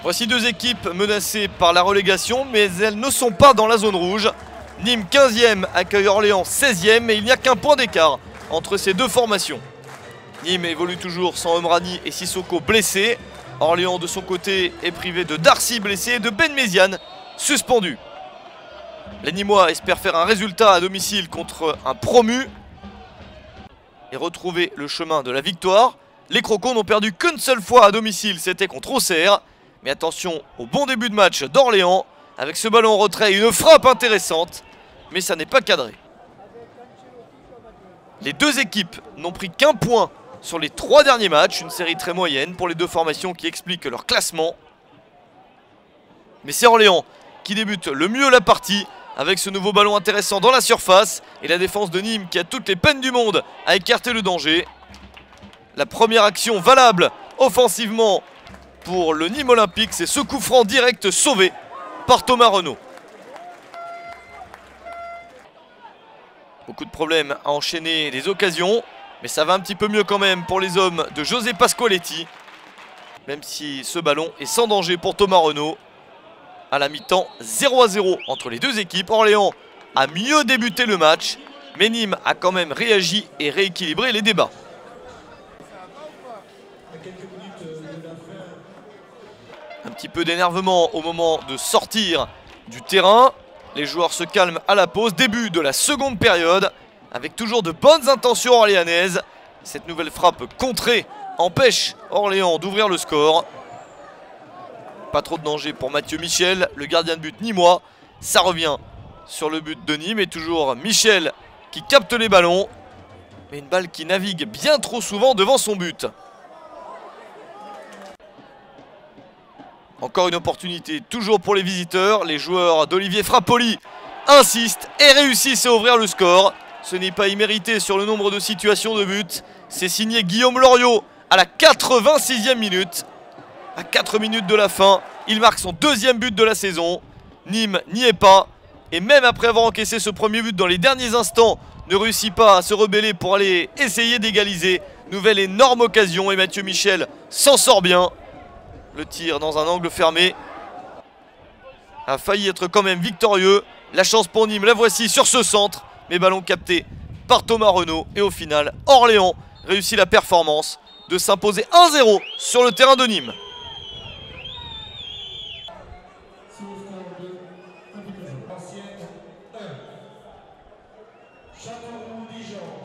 Voici deux équipes menacées par la relégation, mais elles ne sont pas dans la zone rouge. Nîmes 15e accueille Orléans 16e et il n'y a qu'un point d'écart entre ces deux formations. Nîmes évolue toujours sans Omrani et Sissoko blessés. Orléans de son côté est privé de Darcy blessé et de Ben Méziane suspendu. Les Nîmois espèrent faire un résultat à domicile contre un promu et retrouver le chemin de la victoire. Les Crocos n'ont perdu qu'une seule fois à domicile, c'était contre Auxerre. Mais attention au bon début de match d'Orléans. Avec ce ballon en retrait, une frappe intéressante, mais ça n'est pas cadré. Les deux équipes n'ont pris qu'un point sur les 3 derniers matchs, une série très moyenne pour les deux formations qui expliquent leur classement. Mais c'est Orléans qui débute le mieux la partie avec ce nouveau ballon intéressant dans la surface et la défense de Nîmes qui a toutes les peines du monde à écarter le danger. La première action valable offensivement pour le Nîmes Olympique, c'est ce coup franc direct sauvé par Thomas Renaud. Beaucoup de problèmes à enchaîner les occasions, mais ça va un petit peu mieux quand même pour les hommes de José Pasqualetti. Même si ce ballon est sans danger pour Thomas Renaud. À la mi-temps, 0-0 entre les deux équipes. Orléans a mieux débuté le match, mais Nîmes a quand même réagi et rééquilibré les débats. Un petit peu d'énervement au moment de sortir du terrain. Les joueurs se calment à la pause. Début de la seconde période avec toujours de bonnes intentions orléanaises. Cette nouvelle frappe contrée empêche Orléans d'ouvrir le score. Pas trop de danger pour Mathieu Michel, le gardien de but nîmois. Ça revient sur le but de Nîmes et toujours Michel qui capte les ballons. Mais une balle qui navigue bien trop souvent devant son but. Encore une opportunité, toujours pour les visiteurs. Les joueurs d'Olivier Frappoli insistent et réussissent à ouvrir le score. Ce n'est pas immérité sur le nombre de situations de but. C'est signé Guillaume Loriot à la 86e minute. À 4 minutes de la fin, il marque son deuxième but de la saison. Nîmes n'y est pas. Et même après avoir encaissé ce premier but dans les derniers instants, ne réussit pas à se rebeller pour aller essayer d'égaliser. Nouvelle énorme occasion et Mathieu Michel s'en sort bien. Le tir dans un angle fermé a failli être quand même victorieux. La chance pour Nîmes, la voici sur ce centre. Mais ballon capté par Thomas Renaud. Et au final, Orléans réussit la performance de s'imposer 1-0 sur le terrain de Nîmes.